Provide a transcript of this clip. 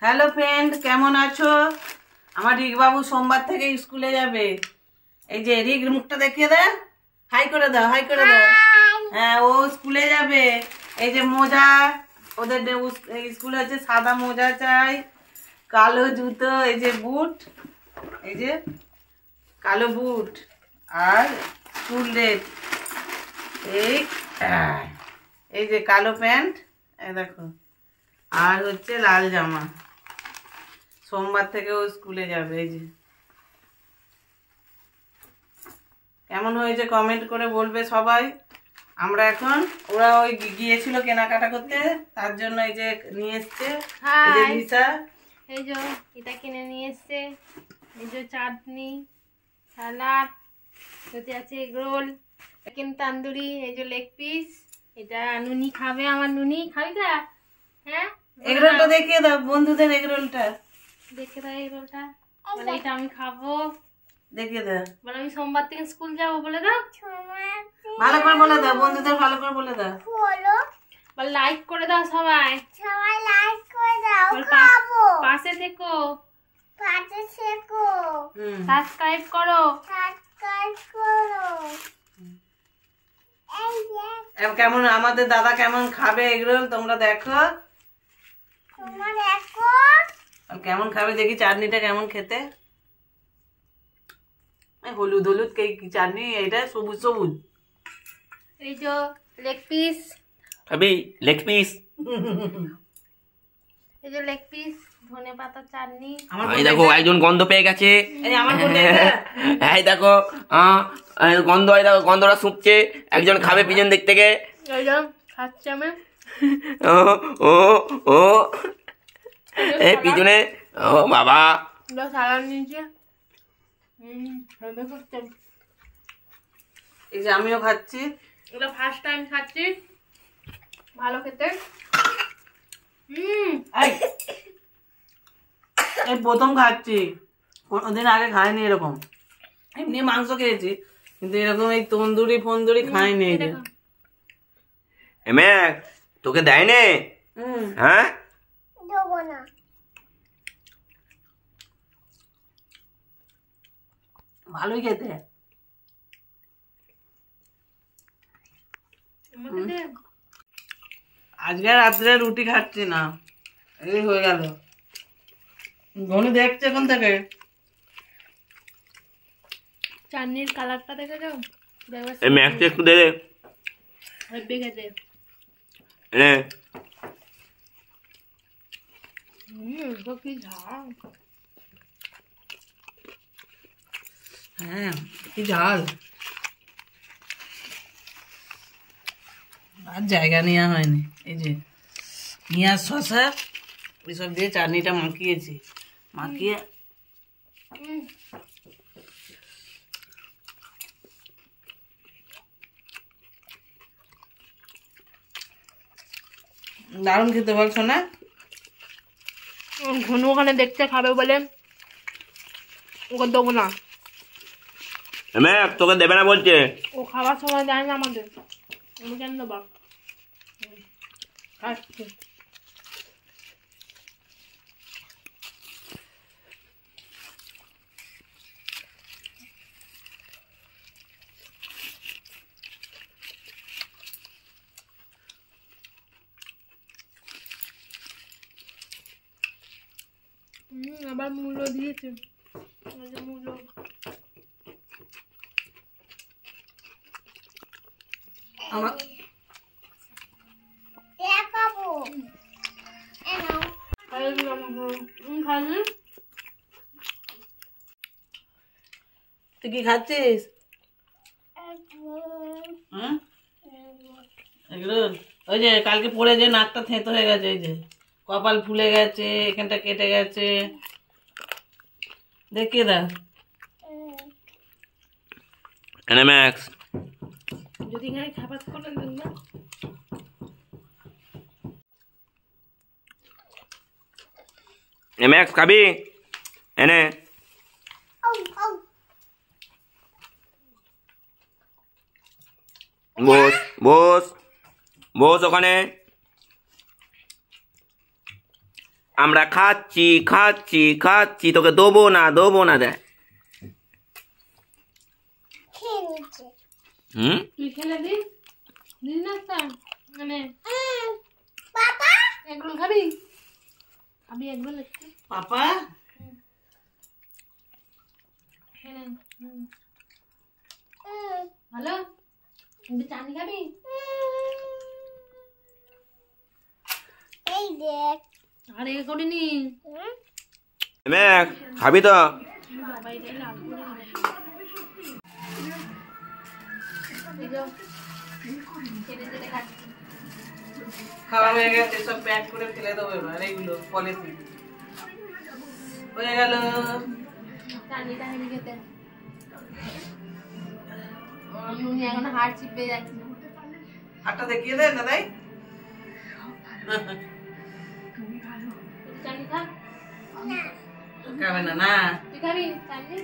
Hello friend, কেমন আছো? আমার রিক বাবু সোমবার থেকে স্কুলে যাবে। এই যে রিক, মুখটা দেখিয়ে দে, হাই করে দাও, হাই করে দাও। হ্যাঁ, ও স্কুলে যাবে। এই যে মোজা, ওদের স্কুলে হচ্ছে সাদা মোজা চাই, কালো জুতো, এই যে বুট, এই যে কালো বুট আর স্কুল ড্রেস, এই এই যে কালো প্যান্ট, এই দেখো, আর হচ্ছে লাল জামা। সোমবার থেকে ও স্কুলে যাবে। এই যে কেমন হয়েছে কমেন্ট করে বলবে সবাই। আমরা এখন, ওরা ওই গিয়েছিল কেনাকাটা করতে, তার জন্য এই যে নিয়ে এসছে, এই যে লিসা, এই যে এটা কিনে নিয়ে এসছে। এই যে চাটনি, সালাদ, সাথে আছে এগ রোল, চিকেন তান্দুরি, এই যে লেগ পিস। এটা নুনি খাবে, আমার নুনি খাবি না? হ্যাঁ, এগ রোলটা দেখিয়ে দাও বন্ধুদের, এগ রোলটা দেখে দাও। এগ রোলটা বলে এটা আমি খাবো, দেখিয়ে দাও। বলে আমি সোমবার থেকে স্কুল যাবো, বলে দাও। ভালো করে বলে দাও বন্ধুদের, ভালো করে বলে দাও। বলে লাইক করে দাও, সবাই সবাই লাইক করে দাও, খাবো। পাশে থেকো, পাশে থেকো, সাবস্ক্রাইব করো। সাবস্ক্রাইব করো। এই যে কেমন আমাদের দাদা কেমন খাবে এগ রোল তোমরা দেখো। তোমার দেখো আর কেমন খাবে দেখি, চাটনিটা কেমন খেতে। হলুদ হলুদ কি চাটনি এটা, সবুজ সবুজ। এই যে লেগ পিস, খাবি লেগ পিস? এই যে লেগ পিস, ধনে পাতা চাটনি। এই দেখো একজন গন্ধ পেয়ে গেছে। এই আমার বোনটা এটা। এই দেখো গন্ধ, এই দেখো গন্ধটা শুকছে। একজন খাবে পিছন দিক থেকে। এই যে খাচ্ছি আমি। ও ও ও এই পিছনে, ও বাবা। সালাদ নিয়েছে। এই যে আমিও খাচ্ছি। এটা ফার্স্ট টাইম খাচ্ছি, ভালো খেতে। এই এই প্রথম খাচ্ছি, কোনোদিন আগে খাইনি এরকম। এমনি মাংস খেয়েছি, কিন্তু এরকম এই তন্দুরি ফন্দুরি খাইনি। এই যে এমে তোকে দেয় নে? হ্যাঁ, দেবো না। ভালোই খেতে। আজকে রাত্রে রুটি খাচ্ছি না, এই হয়ে গেল। ধনু দেখছে এখন থেকে। চাটনির কালারটা দেখে যাও, এই ম্যাক্সটা একটু দে। হেব্বি খেতে। এনে তো কি ঝাল। হ্যাঁ, কি ঝাল। আর জায়গা নেওয়া হয়নি। এই যে পেঁয়াজ, শসা ওইসব দিয়ে চাটনিটা মাখিয়েছি, মাখিয়ে দারুণ খেতে, বলছো না? ঘনু ওখানে দেখতে খাবে বলে ওকে দেবো না। এমে তোকে দেবে না বলছে। ও খাবার সময় দেয় না আমাদের, আমি কেন দেবো? খাচ্ছি। আবার মূল্য দিয়েছে, মূল্য। আমার দেখাবো। খালি তুই কি খাচ্ছিস? এগুলো ওই যে কালকে পরে যে নাকটা থেঁতো হয়ে গেছে, এই যে কপাল ফুলে গেছে, এখানটা কেটে গেছে, দেখিয়ে দাও। এনে ম্যাক্স, যদি এখানে খাবার করে দেন না। এ ম্যাক্স খাবি? এনে বস বস বস ওখানে। আমরা খাচ্ছি খাচ্ছি খাচ্ছি, তোকে দেবো না দেখ। খেয়ে নিচ্ছে। তুই খেলে দিস না একটা মানে পাপা এগরোল খাবি এগরোল একটু পাপা খেলে ভালো তুই চাটনি খাবি এই দেখ। আর এ করিনি খাবি তো? বাবা এটাই লাভ করে এই যে খেতে খেতে খাচ্ছি খাওয়া হয়ে গেছে, সব প্যাক করে ফেলে দেবো এবার এইগুলো পলিথিন হয়ে গেল। চাটনিটা হেবি খেতে নুনি এখন হাড় চিপে যাচ্ছে হাতটা দেখিয়ে দেন দাদাই। চাটনি খা খাবে না না তুই খাবি চাটনি